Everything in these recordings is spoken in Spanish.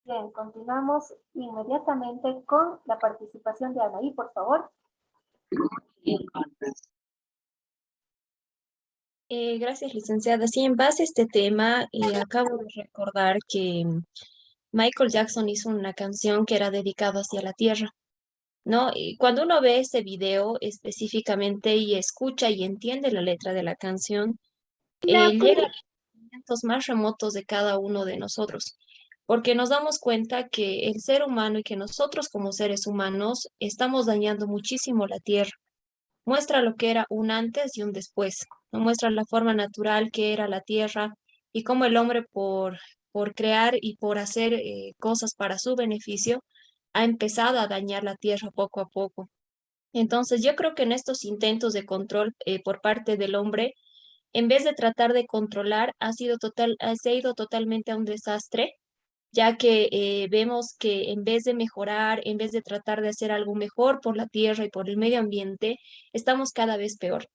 Bien, continuamos inmediatamente con la participación de Anaí, por favor. Gracias, licenciada. Sí, en base a este tema, acabo de recordar que Michael Jackson hizo una canción que era dedicada hacia la tierra, ¿no? Y cuando uno ve ese video específicamente y escucha y entiende la letra de la canción, llega a los momentos más remotos de cada uno de nosotros, porque nos damos cuenta que el ser humano y que nosotros como seres humanos estamos dañando muchísimo la tierra. Muestra lo que era un antes y un después, ¿no? Muestra la forma natural que era la tierra y cómo el hombre por crear y por hacer cosas para su beneficio ha empezado a dañar la tierra poco a poco. Entonces, yo creo que en estos intentos de control por parte del hombre, en vez de tratar de controlar, se ha ido totalmente a un desastre, ya que vemos que en vez de mejorar, en vez de tratar de hacer algo mejor por la tierra y por el medio ambiente, estamos cada vez peor.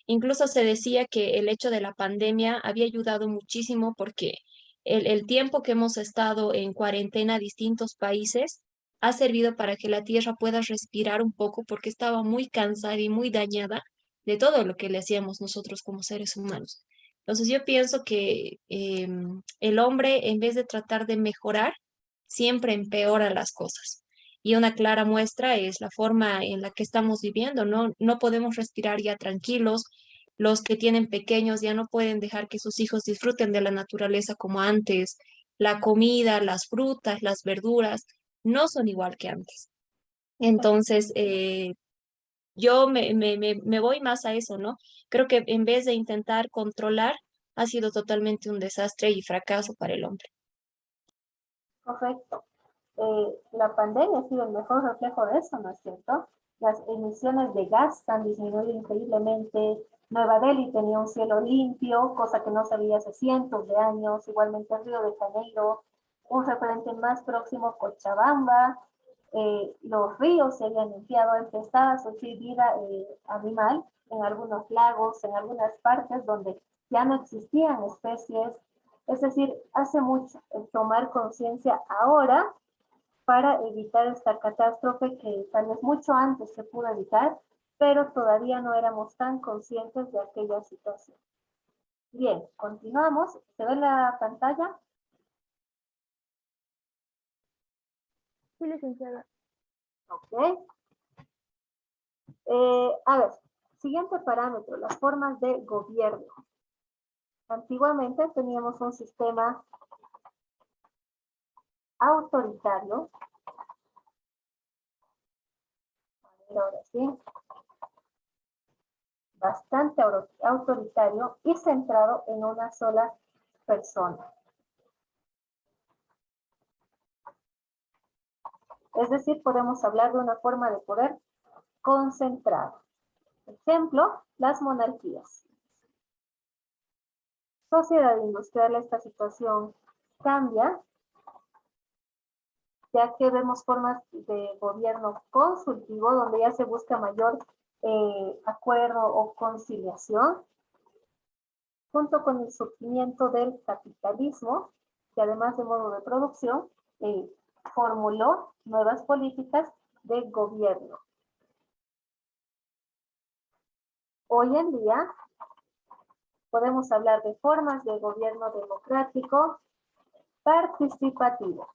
Incluso se decía que el hecho de la pandemia había ayudado muchísimo porque el tiempo que hemos estado en cuarentena a distintos países ha servido para que la tierra pueda respirar un poco porque estaba muy cansada y muy dañada de todo lo que le hacíamos nosotros como seres humanos. Entonces yo pienso que el hombre, en vez de tratar de mejorar, siempre empeora las cosas. Y una clara muestra es la forma en la que estamos viviendo, ¿no? No podemos respirar ya tranquilos. Los que tienen pequeños ya no pueden dejar que sus hijos disfruten de la naturaleza como antes. La comida, las frutas, las verduras no son igual que antes. Entonces, yo me voy más a eso, ¿no? Creo que en vez de intentar controlar, ha sido totalmente un desastre y fracaso para el hombre. Correcto. La pandemia ha sido el mejor reflejo de eso, ¿no es cierto? Las emisiones de gas han disminuido increíblemente. Nueva Delhi tenía un cielo limpio, cosa que no se veía hace cientos de años. Igualmente Río de Janeiro, un referente más próximo, Cochabamba. Los ríos se habían limpiado, empezaba a surgir vida animal en algunos lagos, en algunas partes donde ya no existían especies. Es decir, hace mucho el tomar conciencia ahora para evitar esta catástrofe que tal vez mucho antes se pudo evitar, pero todavía no éramos tan conscientes de aquella situación. Bien, continuamos. ¿Se ve la pantalla? Sí, licenciada. Ok. A ver, siguiente parámetro, las formas de gobierno. Antiguamente teníamos un sistema autoritario. Ahora sí. Bastante autoritario y centrado en una sola persona. Es decir, podemos hablar de una forma de poder concentrado. Ejemplo, las monarquías. Sociedad industrial, esta situación cambia, ya que vemos formas de gobierno consultivo, donde ya se busca mayor acuerdo o conciliación, junto con el surgimiento del capitalismo, que además de modo de producción, formuló nuevas políticas de gobierno. Hoy en día podemos hablar de formas de gobierno democrático participativo.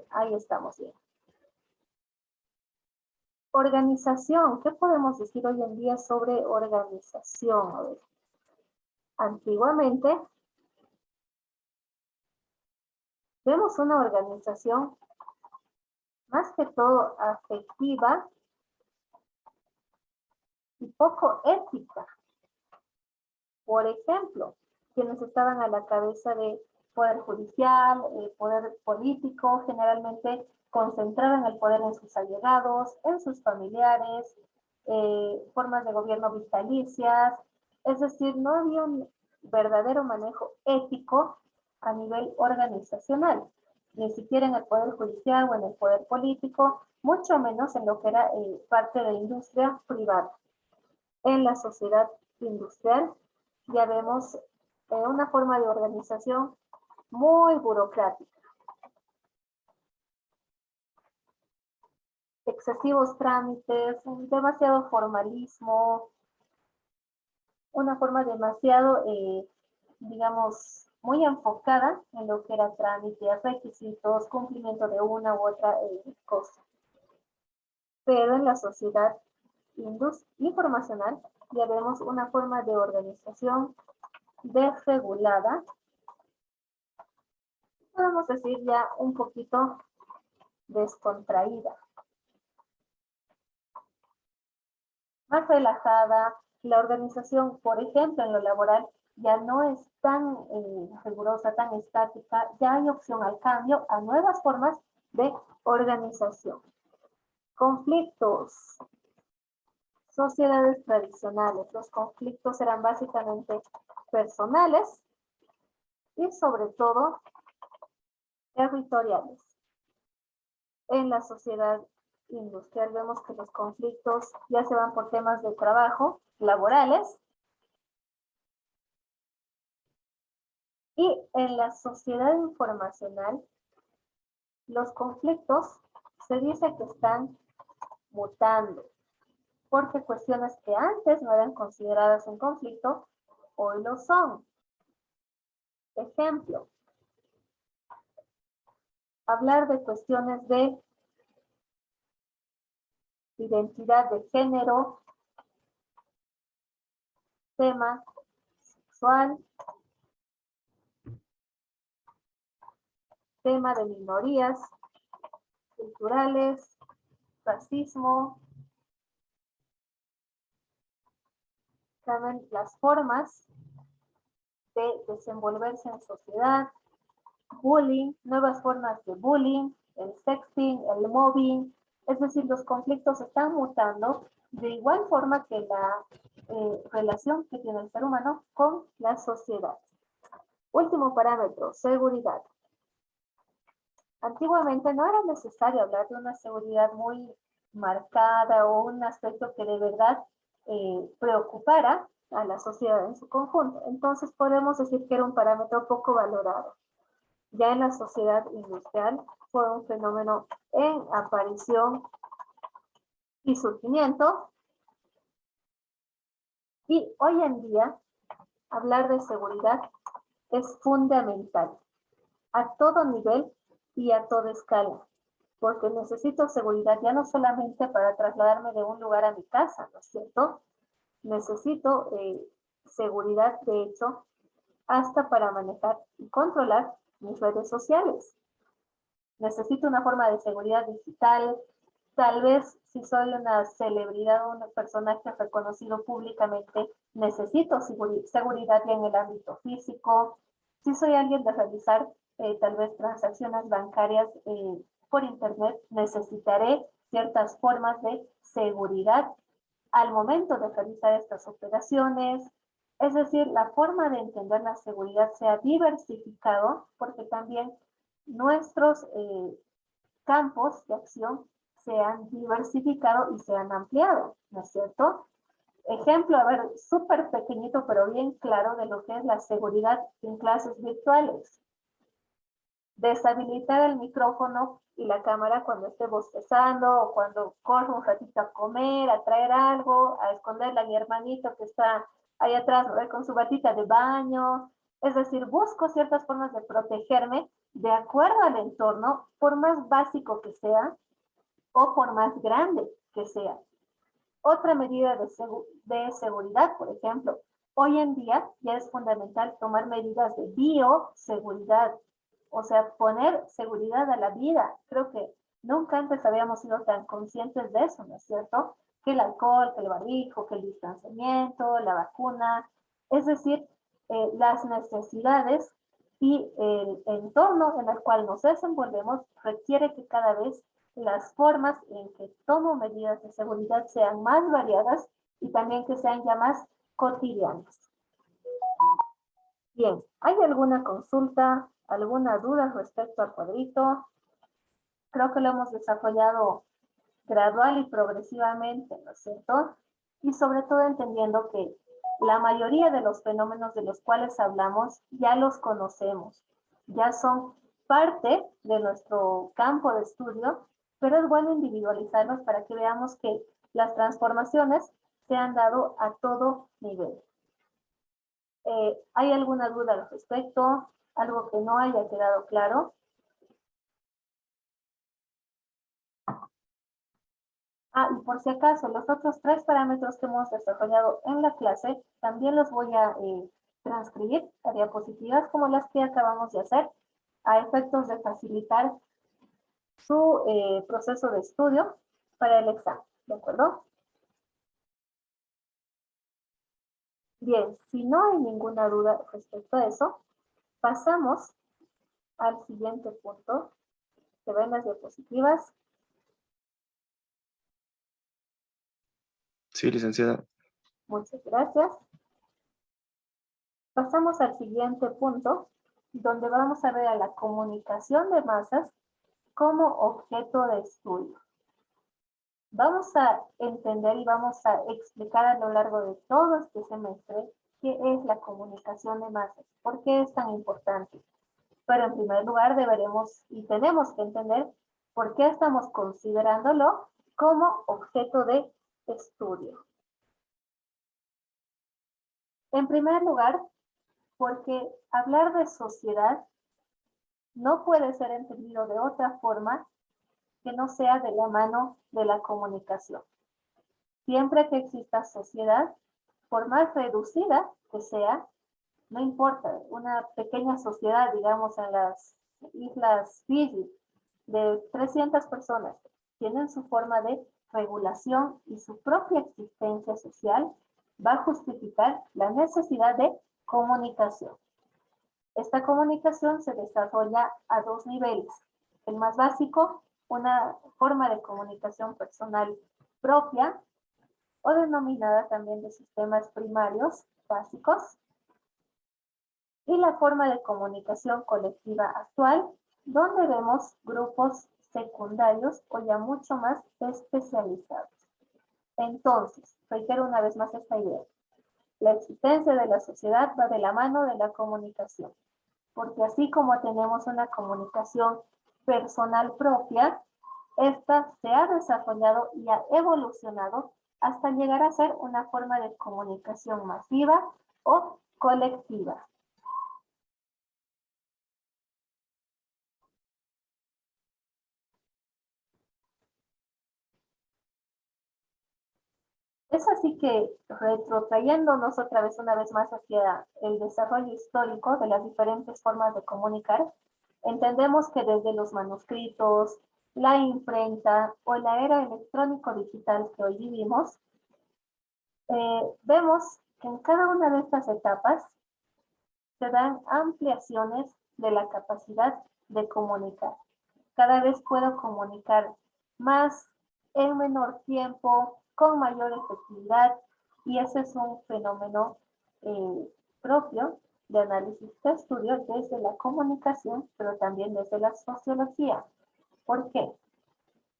Ahí estamos bien. Organización. ¿Qué podemos decir hoy en día sobre organización? A ver. Antiguamente vemos una organización más que todo afectiva y poco ética. Por ejemplo, quienes estaban a la cabeza de poder judicial, poder político, generalmente concentraban el poder en sus allegados, en sus familiares, formas de gobierno vitalicias, es decir, no había un verdadero manejo ético a nivel organizacional, ni siquiera en el poder judicial o en el poder político, mucho menos en lo que era parte de la industria privada. En la sociedad industrial ya vemos una forma de organización muy burocrática. Excesivos trámites, demasiado formalismo, una forma demasiado, digamos, muy enfocada en lo que era trámites, requisitos, cumplimiento de una u otra cosa. Pero en la sociedad informacional ya vemos una forma de organización desregulada, podemos decir ya un poquito descontraída, más relajada. La organización, por ejemplo, en lo laboral, ya no es tan rigurosa, tan estática, ya hay opción al cambio, a nuevas formas de organización. Conflictos. Sociedades tradicionales. Los conflictos eran básicamente personales y sobre todo territoriales. En la sociedad industrial vemos que los conflictos ya se van por temas de trabajo, laborales, y en la sociedad informacional los conflictos se dice que están mutando, porque cuestiones que antes no eran consideradas un conflicto, hoy lo son. Ejemplo, hablar de cuestiones de identidad de género, tema sexual, tema de minorías culturales, racismo, también las formas de desenvolverse en sociedad, bullying, nuevas formas de bullying, el sexting, el mobbing, es decir, los conflictos están mutando de igual forma que la relación que tiene el ser humano con la sociedad. Último parámetro, seguridad. Antiguamente no era necesario hablar de una seguridad muy marcada o un aspecto que de verdad preocupara a la sociedad en su conjunto. Entonces podemos decir que era un parámetro poco valorado. Ya en la sociedad industrial fue un fenómeno en aparición y surgimiento. Y hoy en día, hablar de seguridad es fundamental a todo nivel y a toda escala, porque necesito seguridad ya no solamente para trasladarme de un lugar a mi casa, ¿no es cierto? Necesito seguridad, de hecho, hasta para manejar y controlar mis redes sociales. Necesito una forma de seguridad digital. Tal vez si soy una celebridad o un personaje reconocido públicamente, necesito seguridad ya en el ámbito físico. Si soy alguien de realizar tal vez transacciones bancarias por internet, necesitaré ciertas formas de seguridad al momento de realizar estas operaciones. Es decir, la forma de entender la seguridad se ha diversificado porque también nuestros campos de acción se han diversificado y se han ampliado, ¿no es cierto? Ejemplo, a ver, súper pequeñito pero bien claro de lo que es la seguridad en clases virtuales. Deshabilitar el micrófono y la cámara cuando esté bostezando o cuando corro un ratito a comer, a traer algo, a esconderle a mi hermanito que está ahí atrás, ¿no? Con su batita de baño. Es decir, busco ciertas formas de protegerme de acuerdo al entorno, por más básico que sea o por más grande que sea. Otra medida de seguridad, por ejemplo, hoy en día ya es fundamental tomar medidas de bioseguridad, o sea, poner seguridad a la vida. Creo que nunca antes habíamos sido tan conscientes de eso, ¿no es cierto? Que el alcohol, que el barbijo, que el distanciamiento, la vacuna, es decir, las necesidades y el entorno en el cual nos desenvolvemos requiere que cada vez las formas en que tomo medidas de seguridad sean más variadas y también que sean ya más cotidianas. Bien, ¿hay alguna consulta, alguna duda respecto al cuadrito? Creo que lo hemos desarrollado gradual y progresivamente, ¿no es cierto? Y sobre todo entendiendo que La mayoría de los fenómenos de los cuales hablamos ya los conocemos, ya son parte de nuestro campo de estudio, pero es bueno individualizarlos para que veamos que las transformaciones se han dado a todo nivel. ¿Hay alguna duda al respecto? ¿Algo que no haya quedado claro? Y por si acaso, los otros 3 parámetros que hemos desarrollado en la clase, también los voy a transcribir a diapositivas como las que acabamos de hacer, a efectos de facilitar su proceso de estudio para el examen, ¿de acuerdo? Bien, si no hay ninguna duda respecto a eso, pasamos al siguiente punto. ¿Se ven las diapositivas? Sí, licenciada. Muchas gracias. Pasamos al siguiente punto, donde vamos a ver a la comunicación de masas como objeto de estudio. Vamos a entender y vamos a explicar a lo largo de todo este semestre qué es la comunicación de masas, por qué es tan importante. Pero en primer lugar deberemos y tenemos que entender por qué estamos considerándolo como objeto de estudio. En primer lugar, porque hablar de sociedad no puede ser entendido de otra forma que no sea de la mano de la comunicación. Siempre que exista sociedad, por más reducida que sea, no importa, una pequeña sociedad, digamos, en las islas Fiji, de 300 personas, tienen su forma de regulación y su propia existencia social, va a justificar la necesidad de comunicación. Esta comunicación se desarrolla a 2 niveles. El más básico, una forma de comunicación personal propia, o denominada también de sistemas primarios básicos, y la forma de comunicación colectiva actual, donde vemos grupos secundarios o ya mucho más especializados. Entonces, reitero una vez más esta idea. La existencia de la sociedad va de la mano de la comunicación, porque así como tenemos una comunicación personal propia, esta se ha desarrollado y ha evolucionado hasta llegar a ser una forma de comunicación masiva o colectiva. Es así que, retrotrayéndonos otra vez, una vez más, hacia el desarrollo histórico de las diferentes formas de comunicar, entendemos que desde los manuscritos, la imprenta o la era electrónico-digital que hoy vivimos, vemos que en cada una de estas etapas se dan ampliaciones de la capacidad de comunicar. Cada vez puedo comunicar más en menor tiempo, con mayor efectividad, y ese es un fenómeno propio de análisis de estudio desde la comunicación, pero también desde la sociología. ¿Por qué?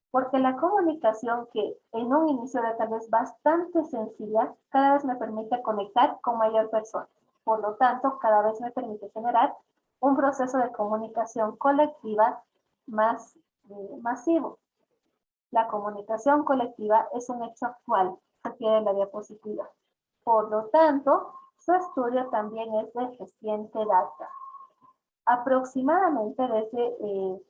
Porque la comunicación, que en un inicio era tal vez bastante sencilla, cada vez me permite conectar con mayor persona. Por lo tanto, cada vez me permite generar un proceso de comunicación colectiva más masivo. La comunicación colectiva es un hecho actual, refiere la diapositiva. Por lo tanto, su estudio también es de reciente data. Aproximadamente desde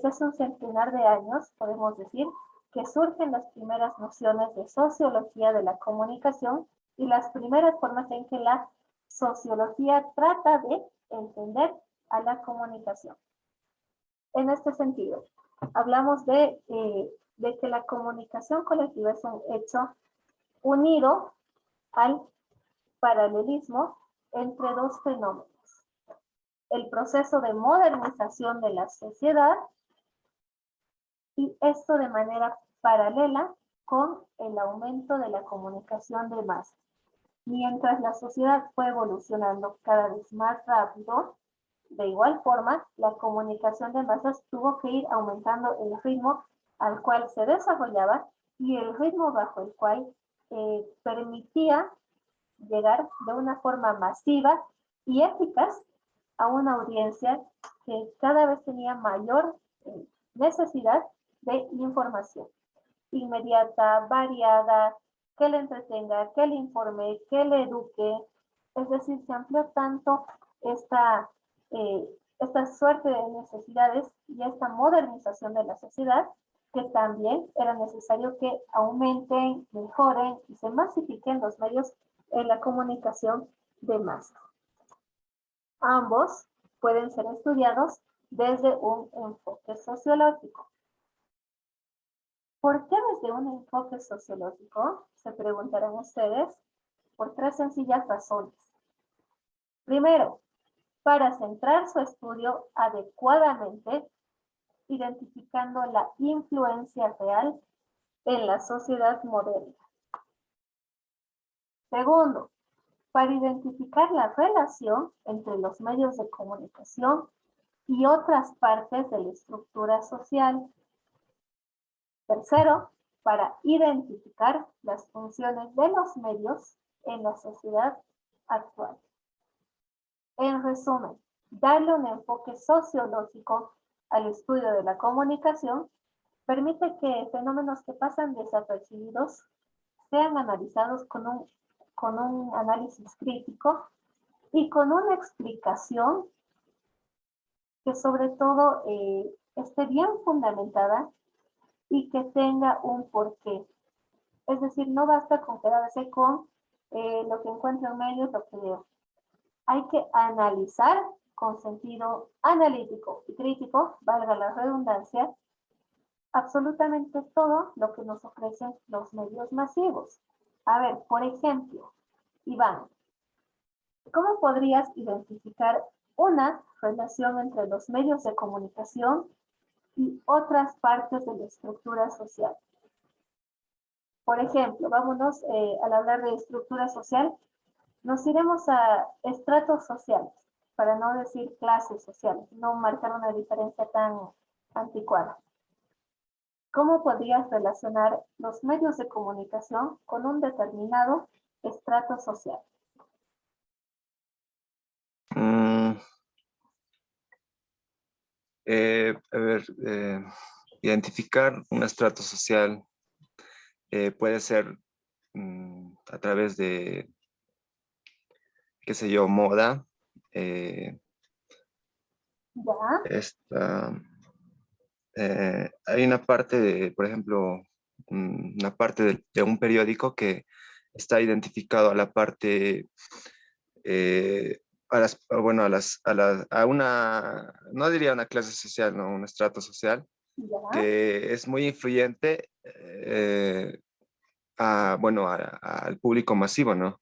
hace un centenar de años, podemos decir, que surgen las primeras nociones de sociología de la comunicación y las primeras formas en que la sociología trata de entender a la comunicación. En este sentido, hablamos de que la comunicación colectiva es un hecho unido al paralelismo entre 2 fenómenos. El proceso de modernización de la sociedad, y esto de manera paralela con el aumento de la comunicación de masas. Mientras la sociedad fue evolucionando cada vez más rápido, de igual forma, la comunicación de masas tuvo que ir aumentando el ritmo al cual se desarrollaba y el ritmo bajo el cual permitía llegar de una forma masiva y eficaz a una audiencia que cada vez tenía mayor necesidad de información inmediata, variada, que le entretenga, que le informe, que le eduque. Es decir, se amplió tanto esta, esta suerte de necesidades y esta modernización de la sociedad que también era necesario que aumenten, mejoren y se masifiquen los medios en la comunicación de masa. Ambos pueden ser estudiados desde un enfoque sociológico. ¿Por qué desde un enfoque sociológico? Se preguntarán ustedes, por tres sencillas razones. Primero, para centrar su estudio adecuadamente, identificando la influencia real en la sociedad moderna. Segundo, para identificar la relación entre los medios de comunicación y otras partes de la estructura social. Tercero, para identificar las funciones de los medios en la sociedad actual. En resumen, darle un enfoque sociológico al estudio de la comunicación permite que fenómenos que pasan desapercibidos sean analizados con un análisis crítico y con una explicación que sobre todo esté bien fundamentada y que tenga un porqué. Es decir, no basta con quedarse con lo que encuentro en medios, lo que veo. Hay que analizar con sentido analítico y crítico, valga la redundancia, absolutamente todo lo que nos ofrecen los medios masivos. A ver, por ejemplo, Iván, ¿cómo podrías identificar una relación entre los medios de comunicación y otras partes de la estructura social? Por ejemplo, vámonos al hablar de estructura social, nos iremos a estratos sociales, para no decir clases sociales, no marcar una diferencia tan anticuada. ¿Cómo podrías relacionar los medios de comunicación con un determinado estrato social? A ver, identificar un estrato social puede ser a través de, qué sé yo, moda. ¿Ya? Hay una parte de, por ejemplo, una parte de un periódico que está identificado a la parte, a una, no diría una clase social, no, un estrato social, ¿Ya? que es muy influyente al público masivo, ¿no?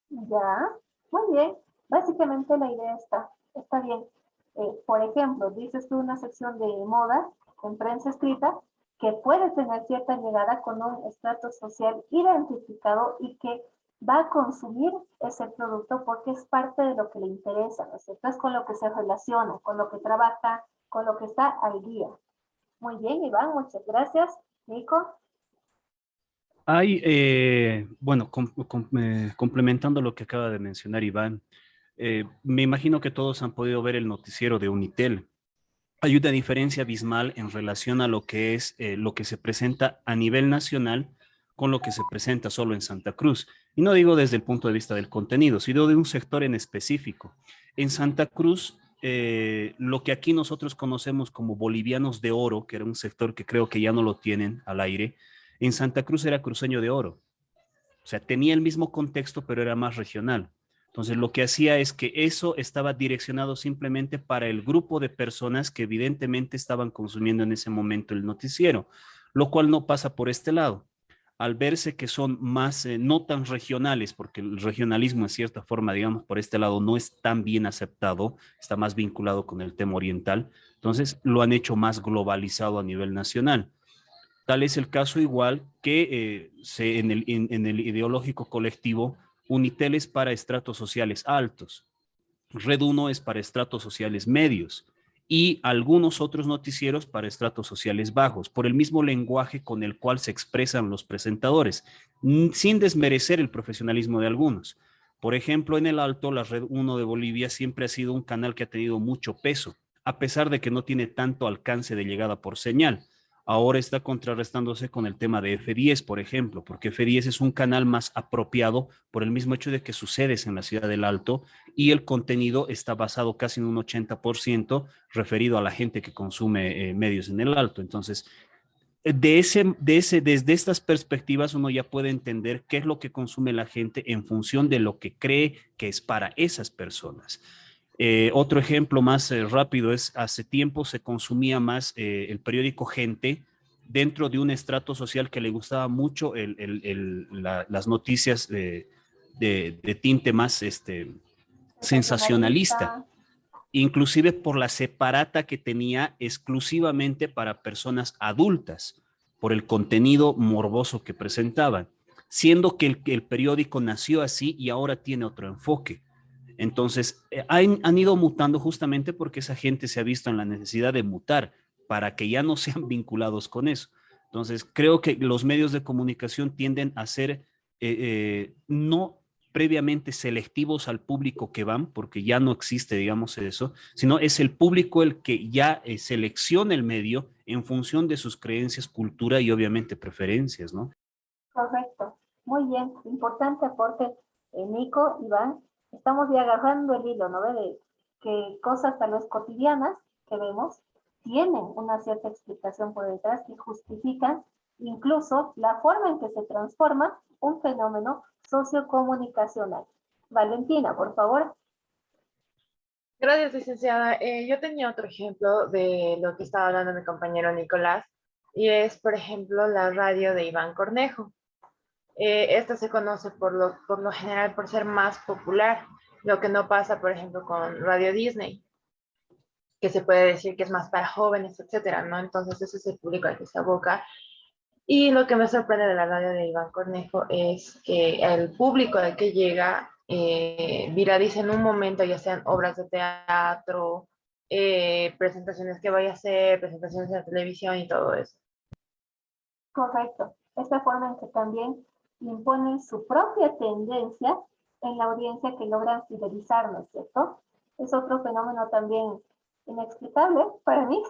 Ya, muy bien. Básicamente la idea está bien. Por ejemplo, dices tú una sección de moda en prensa escrita que puede tener cierta llegada con un estrato social identificado y que va a consumir ese producto porque es parte de lo que le interesa, ¿no es cierto? Es con lo que se relaciona, con lo que trabaja, con lo que está al día. Muy bien, Iván, muchas gracias. Nico. Hay, bueno, complementando lo que acaba de mencionar Iván, me imagino que todos han podido ver el noticiero de Unitel. Hay una diferencia abismal en relación a lo que es lo que se presenta a nivel nacional con lo que se presenta solo en Santa Cruz. Y no digo desde el punto de vista del contenido, sino de un sector en específico. En Santa Cruz, lo que aquí nosotros conocemos como bolivianos de oro, que era un sector que creo que ya no lo tienen al aire, en Santa Cruz era cruceño de oro. O sea, tenía el mismo contexto, pero era más regional. Entonces, lo que hacía es que eso estaba direccionado simplemente para el grupo de personas que evidentemente estaban consumiendo en ese momento el noticiero, lo cual no pasa por este lado. Al verse que son más, no tan regionales, porque el regionalismo en cierta forma, digamos, por este lado no es tan bien aceptado, está más vinculado con el tema oriental, entonces lo han hecho más globalizado a nivel nacional. Tal es el caso igual que en el ideológico colectivo, Unitel es para estratos sociales altos, Red 1 es para estratos sociales medios y algunos otros noticieros para estratos sociales bajos, por el mismo lenguaje con el cual se expresan los presentadores, sin desmerecer el profesionalismo de algunos. Por ejemplo, en el Alto, la Red 1 de Bolivia siempre ha sido un canal que ha tenido mucho peso, a pesar de que no tiene tanto alcance de llegada por señal. Ahora está contrarrestándose con el tema de F10, por ejemplo, porque F10 es un canal más apropiado por el mismo hecho de que sucedes en la ciudad del Alto y el contenido está basado casi en un 80% referido a la gente que consume medios en el Alto. Entonces, desde estas perspectivas uno ya puede entender qué es lo que consume la gente en función de lo que cree que es para esas personas. Otro ejemplo más rápido es, hace tiempo se consumía más el periódico Gente dentro de un estrato social que le gustaba mucho las noticias de tinte más sensacionalista, Sensacionalista. inclusive por la separata que tenía exclusivamente para personas adultas, por el contenido morboso que presentaban, siendo que el periódico nació así y ahora tiene otro enfoque. Entonces, han ido mutando justamente porque esa gente se ha visto en la necesidad de mutar para que ya no sean vinculados con eso. Entonces, creo que los medios de comunicación tienden a ser no previamente selectivos al público que van, porque ya no existe, digamos, eso, sino es el público el que ya selecciona el medio en función de sus creencias, cultura y obviamente preferencias, ¿no? Correcto. Muy bien. Importante aporte, Nico, Iván. Estamos ya agarrando el hilo, ¿no? De que cosas tal vez cotidianas que vemos tienen una cierta explicación por detrás que justifican incluso la forma en que se transforma un fenómeno sociocomunicacional. Valentina, por favor. Gracias, licenciada. Yo tenía otro ejemplo de lo que estaba hablando mi compañero Nicolás, y es, por ejemplo, la radio de Iván Cornejo. Esta se conoce por lo general por ser más popular, lo que no pasa, por ejemplo, con Radio Disney, que se puede decir que es más para jóvenes, etcétera, ¿no? Entonces, ese es el público al que se aboca. Y lo que me sorprende de la radio de Iván Cornejo es que el público al que llega viraliza en un momento, ya sean obras de teatro, presentaciones que vaya a hacer, presentaciones en televisión y todo eso. Correcto. Esta forma en que también imponen su propia tendencia en la audiencia que logran fidelizar, ¿no es cierto? Es otro fenómeno también inexplicable para mí,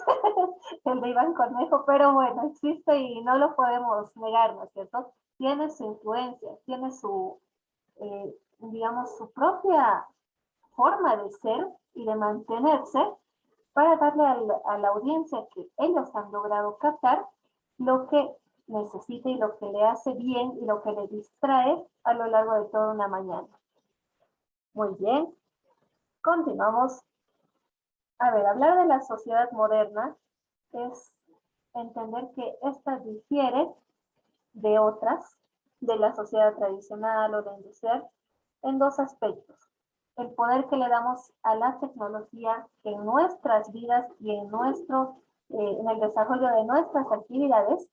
el de Iván Cornejo, pero bueno, existe y no lo podemos negar, ¿no es cierto? Tiene su influencia, tiene su, digamos, su propia forma de ser y de mantenerse para darle a la audiencia que ellos han logrado captar lo que necesita y lo que le hace bien y lo que le distrae a lo largo de toda una mañana. Muy bien, continuamos. A ver, hablar de la sociedad moderna es entender que esta difiere de otras, de la sociedad tradicional o la industrial, en dos aspectos. El poder que le damos a la tecnología en nuestras vidas y en el desarrollo de nuestras actividades.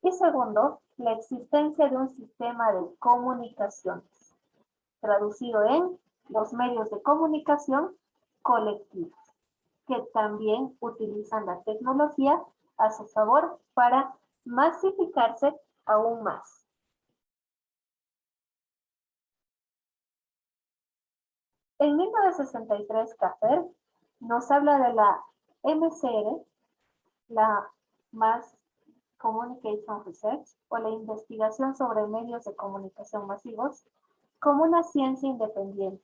Y segundo, la existencia de un sistema de comunicaciones, traducido en los medios de comunicación colectivos, que también utilizan la tecnología a su favor para masificarse aún más. En 1963, Caffer nos habla de la MCR, la Mass Communication Research, o la investigación sobre medios de comunicación masivos, como una ciencia independiente.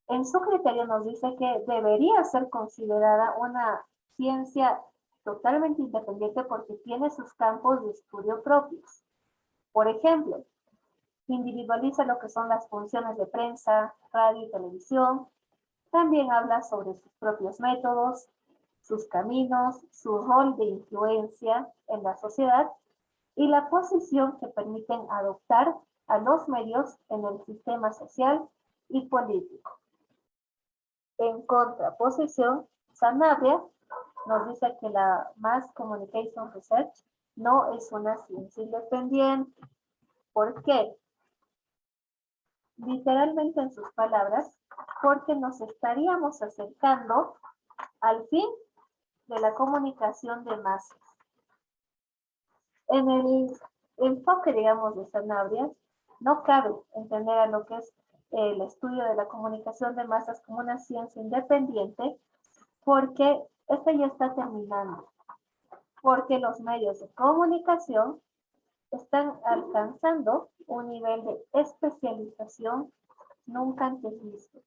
En su criterio nos dice que debería ser considerada una ciencia totalmente independiente porque tiene sus campos de estudio propios. Por ejemplo, individualiza lo que son las funciones de prensa, radio y televisión. También habla sobre sus propios métodos, sus caminos, su rol de influencia en la sociedad y la posición que permiten adoptar a los medios en el sistema social y político. En contraposición, Sanabria nos dice que la Mass Communication Research no es una ciencia independiente. ¿Por qué? Literalmente en sus palabras, porque nos estaríamos acercando al fin de la comunicación de masas. En el enfoque, digamos, de Sanabria, no cabe entender a lo que es el estudio de la comunicación de masas como una ciencia independiente, porque esta ya está terminando, porque los medios de comunicación están alcanzando un nivel de especialización nunca antes visto.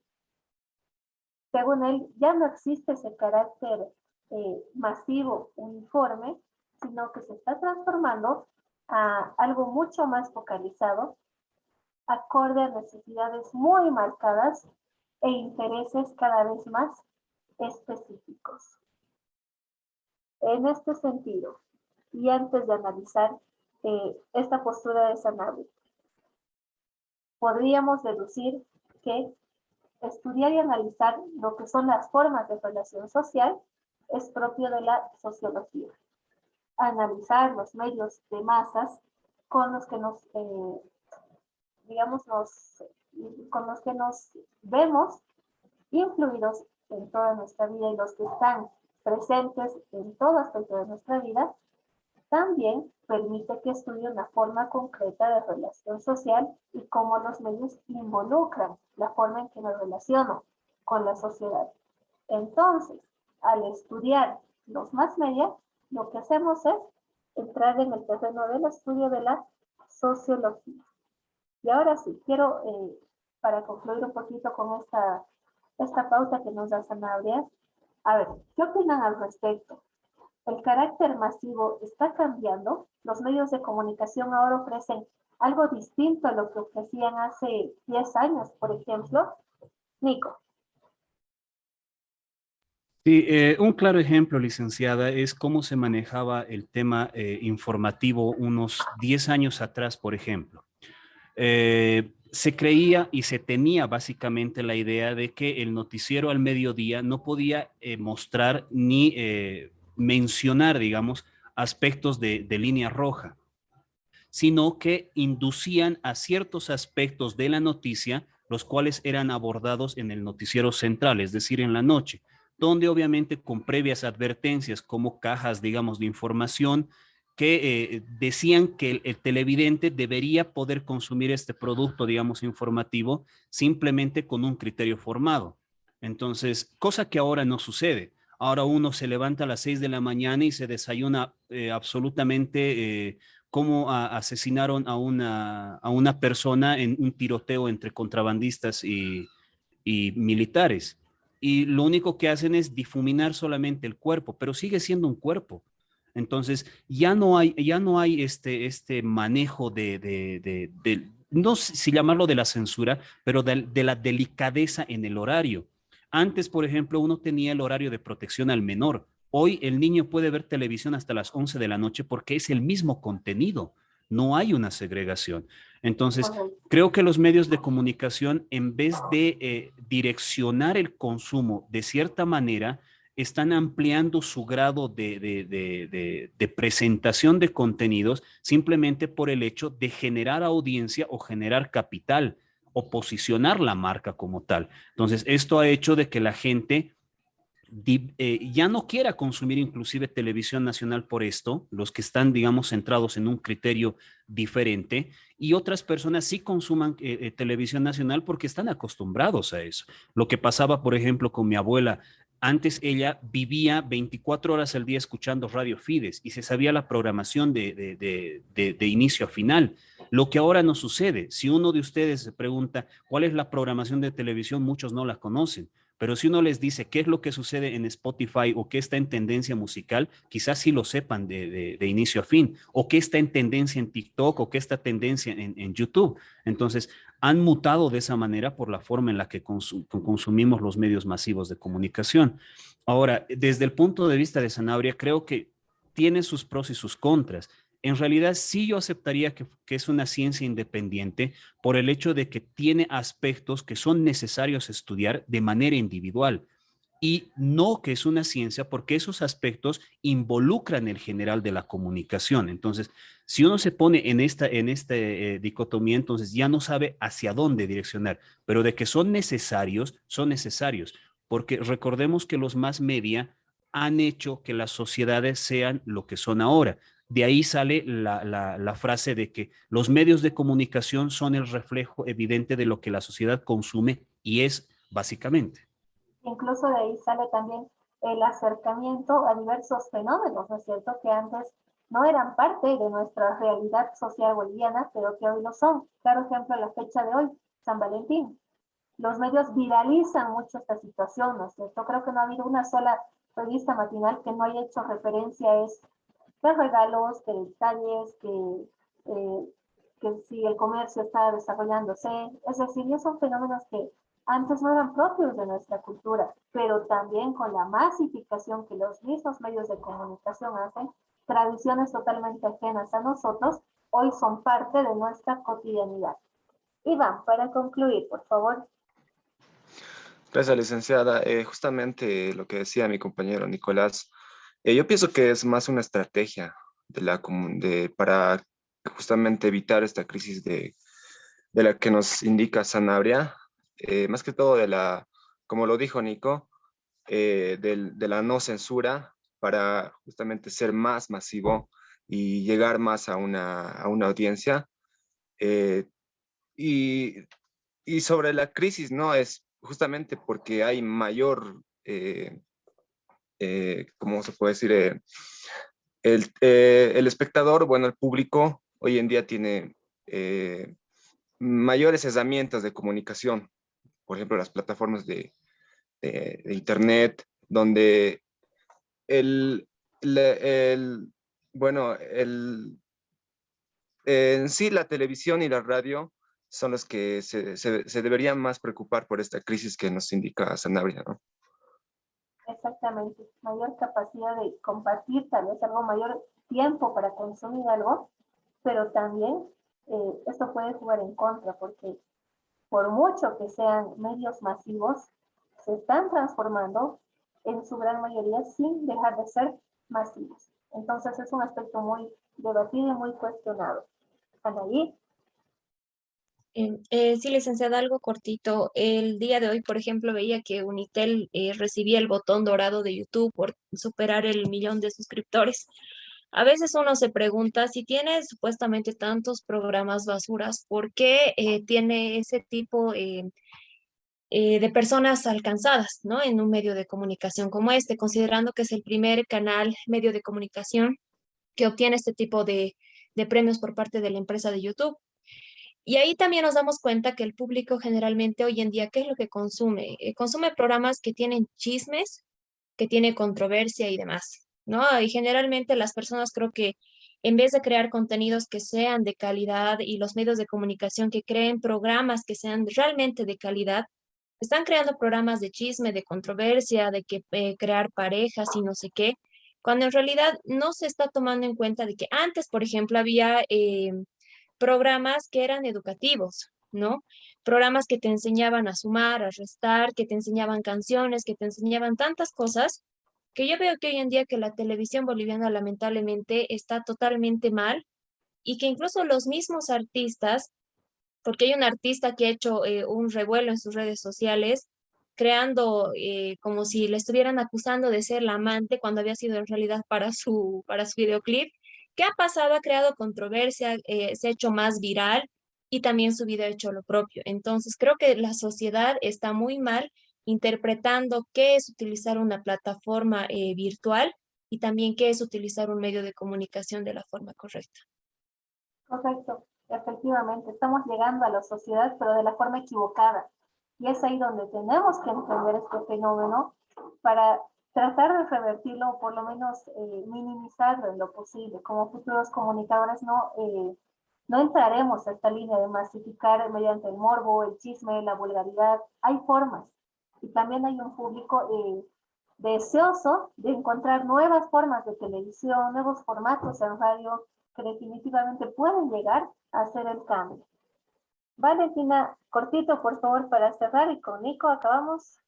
Según él, ya no existe ese carácter masivo, uniforme, sino que se está transformando a algo mucho más focalizado, acorde a necesidades muy marcadas e intereses cada vez más específicos. En este sentido, y antes de analizar esta postura de Sanabria, podríamos deducir que estudiar y analizar lo que son las formas de relación social es propio de la sociología. Analizar los medios de masas con los que nos, con los que nos vemos influidos en toda nuestra vida y los que están presentes en todo aspecto de nuestra vida, también permite que estudie una forma concreta de relación social y cómo los medios involucran la forma en que me relaciono con la sociedad. Entonces, al estudiar los más media, lo que hacemos es entrar en el terreno del estudio de la sociología. Y ahora sí, quiero, para concluir un poquito con esta pauta que nos da Sanabria, a ver, ¿qué opinan al respecto? ¿El carácter masivo está cambiando? ¿Los medios de comunicación ahora ofrecen algo distinto a lo que ofrecían hace 10 años, por ejemplo? Nico. Sí, un claro ejemplo, licenciada, es cómo se manejaba el tema informativo unos 10 años atrás, por ejemplo. Se creía y se tenía básicamente la idea de que el noticiero al mediodía no podía mostrar ni mencionar, digamos, aspectos de línea roja, sino que inducían a ciertos aspectos de la noticia, los cuales eran abordados en el noticiero central, es decir, en la noche, donde obviamente con previas advertencias como cajas, digamos, de información que decían que el televidente debería poder consumir este producto, digamos, informativo, simplemente con un criterio formado. Entonces, cosa que ahora no sucede. Ahora uno se levanta a las 6 de la mañana y se desayuna absolutamente cómo asesinaron a una persona en un tiroteo entre contrabandistas y militares. Y lo único que hacen es difuminar solamente el cuerpo, pero sigue siendo un cuerpo. Entonces, ya no hay este manejo no sé si llamarlo de la censura, pero de la delicadeza en el horario. Antes, por ejemplo, uno tenía el horario de protección al menor. Hoy el niño puede ver televisión hasta las 11 de la noche porque es el mismo contenido. No hay una segregación. Entonces, creo que los medios de comunicación, en vez de direccionar el consumo de cierta manera, están ampliando su grado de presentación de contenidos simplemente por el hecho de generar audiencia o generar capital o posicionar la marca como tal. Entonces, esto ha hecho de que la gente ya no quiera consumir inclusive televisión nacional por esto, los que están, digamos, centrados en un criterio diferente, y otras personas sí consuman televisión nacional porque están acostumbrados a eso. Lo que pasaba, por ejemplo, con mi abuela. Antes ella vivía 24 horas al día escuchando Radio Fides y se sabía la programación de inicio a final. Lo que ahora no sucede. Si uno de ustedes se pregunta cuál es la programación de televisión, muchos no la conocen. Pero si uno les dice qué es lo que sucede en Spotify o qué está en tendencia musical, quizás sí lo sepan de inicio a fin, o qué está en tendencia en TikTok o qué está tendencia en YouTube. Entonces, han mutado de esa manera por la forma en la que consumimos los medios masivos de comunicación. Ahora, desde el punto de vista de Sanabria, creo que tiene sus pros y sus contras. En realidad, sí yo aceptaría que es una ciencia independiente por el hecho de que tiene aspectos que son necesarios estudiar de manera individual y no que es una ciencia porque esos aspectos involucran el general de la comunicación. Entonces, si uno se pone en esta dicotomía, entonces ya no sabe hacia dónde direccionar, pero de que son necesarios, son necesarios. porque recordemos que los más media han hecho que las sociedades sean lo que son ahora. De ahí sale la frase de que los medios de comunicación son el reflejo evidente de lo que la sociedad consume y es básicamente. Incluso de ahí sale también el acercamiento a diversos fenómenos, ¿no es cierto?, que antes no eran parte de nuestra realidad social boliviana, pero que hoy lo son. Claro ejemplo, la fecha de hoy, San Valentín. Los medios viralizan mucho esta situación, ¿no es cierto? Creo que no ha habido una sola revista matinal que no haya hecho referencia a eso, que regalos, que detalles, que si el comercio está desarrollándose. Es decir, ya son fenómenos que antes no eran propios de nuestra cultura, pero también con la masificación que los mismos medios de comunicación hacen, tradiciones totalmente ajenas a nosotros, hoy son parte de nuestra cotidianidad. Iván, para concluir, por favor. Gracias, licenciada. Justamente lo que decía mi compañero Nicolás, yo pienso que es más una estrategia para justamente evitar esta crisis de la que nos indica Sanabria, más que todo como lo dijo Nico, de la no censura para justamente ser más masivo y llegar más a una audiencia. Eh, y, y sobre la crisis, ¿no? Es justamente porque hay mayor, ¿cómo se puede decir? El espectador, bueno, el público hoy en día tiene mayores herramientas de comunicación, por ejemplo, las plataformas de Internet, donde el, bueno, en sí la televisión y la radio son los que se deberían más preocupar por esta crisis que nos indica Sanabria, ¿no? Exactamente, mayor capacidad de compartir, tal vez algo mayor tiempo para consumir algo, pero también esto puede jugar en contra, porque por mucho que sean medios masivos, se están transformando en su gran mayoría sin dejar de ser masivos. Entonces es un aspecto muy debatido y muy cuestionado. Anaí. Sí, licenciada, algo cortito. El día de hoy, por ejemplo, veía que Unitel recibía el botón dorado de YouTube por superar el 1.000.000 de suscriptores. A veces uno se pregunta si tiene supuestamente tantos programas basuras, ¿por qué tiene ese tipo de personas alcanzadas, ¿no? En un medio de comunicación como este, considerando que es el primer canal, medio de comunicación que obtiene este tipo de premios por parte de la empresa de YouTube. Y ahí también nos damos cuenta que el público generalmente hoy en día, ¿qué es lo que consume? Consume programas que tienen chismes, que tiene controversia y demás, ¿no? Y generalmente las personas creo que en vez de crear contenidos que sean de calidad y los medios de comunicación que creen programas que sean realmente de calidad, están creando programas de chisme, de controversia, de que crear parejas y no sé qué, cuando en realidad no se está tomando en cuenta de que antes, por ejemplo, había programas que eran educativos, ¿no? Programas que te enseñaban a sumar, a restar, que te enseñaban canciones, que te enseñaban tantas cosas, que yo veo que hoy en día que la televisión boliviana lamentablemente está totalmente mal y que incluso los mismos artistas, porque hay un artista que ha hecho un revuelo en sus redes sociales, creando como si le estuvieran acusando de ser la amante cuando había sido en realidad para su videoclip. ¿Qué ha pasado? Ha creado controversia, se ha hecho más viral y también su video ha hecho lo propio. Entonces, creo que la sociedad está muy mal interpretando qué es utilizar una plataforma virtual y también qué es utilizar un medio de comunicación de la forma correcta. Correcto, efectivamente, estamos llegando a la sociedad, pero de la forma equivocada. Y es ahí donde tenemos que entender este fenómeno para tratar de revertirlo o por lo menos minimizarlo en lo posible. Como futuros comunicadores no entraremos a esta línea de masificar mediante el morbo, el chisme, la vulgaridad. Hay formas. Y también hay un público deseoso de encontrar nuevas formas de televisión, nuevos formatos en radio que definitivamente pueden llegar a hacer el cambio. Valentina, cortito por favor para cerrar y con Nico acabamos.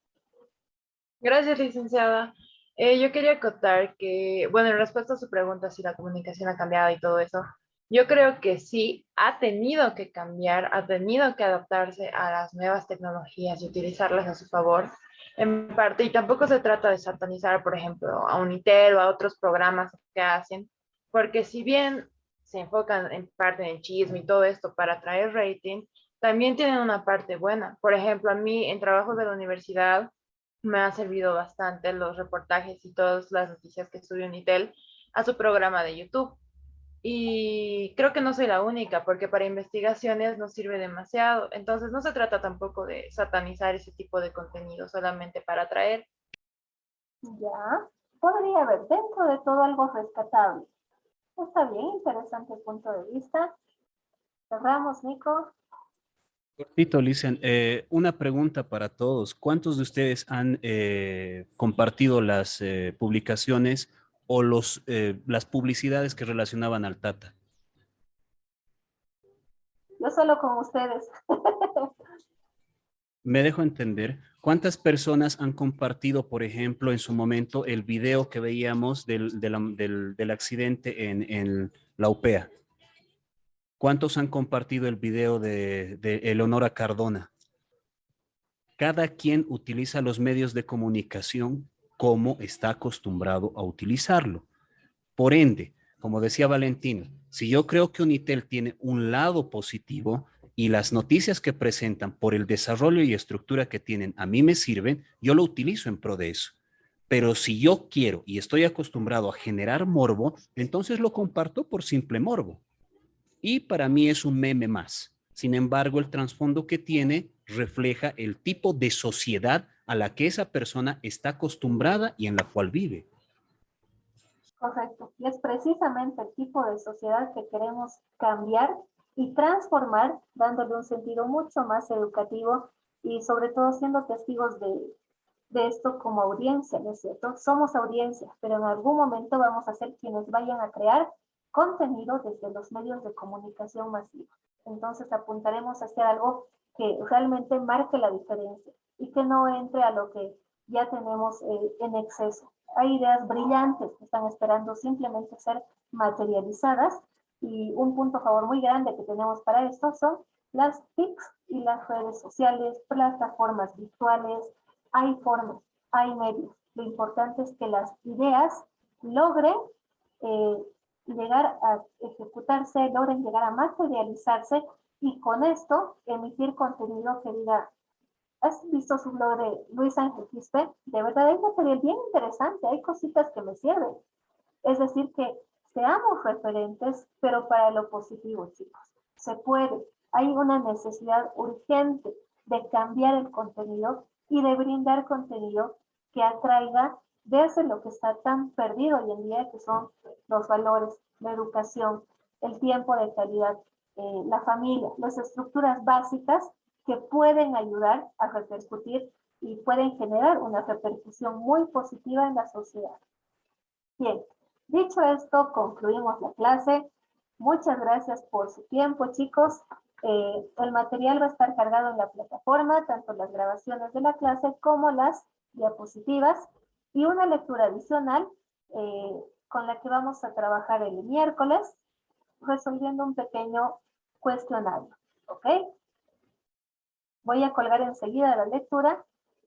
Gracias, licenciada. Yo quería acotar que, bueno, en respuesta a su pregunta si la comunicación ha cambiado y todo eso, Yo creo que sí, ha tenido que cambiar, ha tenido que adaptarse a las nuevas tecnologías y utilizarlas a su favor, en parte, y tampoco se trata de satanizar, por ejemplo, a Unitel o a otros programas que hacen, porque si bien se enfocan en parte en el chisme y todo esto para traer rating, también tienen una parte buena. Por ejemplo, a mí en trabajos de la universidad me ha servido bastante los reportajes y todas las noticias que sube Unitel a su programa de YouTube. Y creo que no soy la única, porque para investigaciones no sirve demasiado. Entonces no se trata tampoco de satanizar ese tipo de contenido solamente para atraer. Ya, podría haber dentro de todo algo rescatable. Está bien, interesante punto de vista. Cerramos, Nico. Cortito, Licen, una pregunta para todos. ¿Cuántos de ustedes han compartido las publicaciones o las publicidades que relacionaban al Tata? Yo solo con ustedes. Me dejo entender. ¿Cuántas personas han compartido, por ejemplo, en su momento el video que veíamos del accidente en la UPEA? ¿Cuántos han compartido el video de Eleonora Cardona? Cada quien utiliza los medios de comunicación como está acostumbrado a utilizarlo. Por ende, como decía Valentino, si yo creo que Unitel tiene un lado positivo y las noticias que presentan por el desarrollo y estructura que tienen a mí me sirven, yo lo utilizo en pro de eso. Pero si yo quiero y estoy acostumbrado a generar morbo, entonces lo comparto por simple morbo. Y para mí es un meme más. Sin embargo, el trasfondo que tiene refleja el tipo de sociedad a la que esa persona está acostumbrada y en la cual vive. Correcto. Y es precisamente el tipo de sociedad que queremos cambiar y transformar, dándole un sentido mucho más educativo y sobre todo siendo testigos de esto como audiencia, ¿no es cierto? Somos audiencia, pero en algún momento vamos a ser quienes vayan a crear contenido desde los medios de comunicación masivos. Entonces apuntaremos a hacer algo que realmente marque la diferencia y que no entre a lo que ya tenemos en exceso. Hay ideas brillantes que están esperando simplemente ser materializadas y un punto a favor muy grande que tenemos para esto son las TICs y las redes sociales, plataformas virtuales. Hay formas, hay medios. Lo importante es que las ideas logren eh, llegar a ejecutarse, logren llegar a materializarse y con esto emitir contenido que diga, ¿has visto su blog de Luis Ángel Quispe? De verdad hay material bien interesante, hay cositas que me sirven. Es decir, que seamos referentes, pero para lo positivo, chicos. Se puede. Hay una necesidad urgente de cambiar el contenido y de brindar contenido que atraiga desde lo que está tan perdido hoy en día, que son los valores, la educación, el tiempo de calidad, la familia, las estructuras básicas que pueden ayudar a repercutir y pueden generar una repercusión muy positiva en la sociedad. Bien, dicho esto, concluimos la clase. Muchas gracias por su tiempo, chicos. El material va a estar cargado en la plataforma, tanto las grabaciones de la clase como las diapositivas y una lectura adicional con la que vamos a trabajar el miércoles, resolviendo un pequeño cuestionario, ¿ok? Voy a colgar enseguida la lectura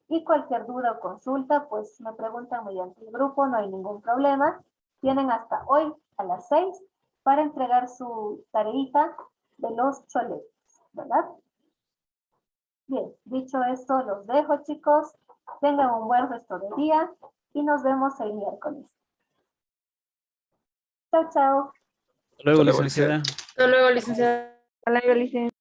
y cualquier duda o consulta, pues me preguntan mediante el grupo, no hay ningún problema. Tienen hasta hoy a las 6 para entregar su tareita de los choletos, ¿verdad? Bien, dicho esto, los dejo, chicos. Tengan un buen resto del día y nos vemos el miércoles. Chao, chao. Luego, Hasta luego, Alicia. licenciada. Hasta luego, licenciada. Hasta luego, licenciado.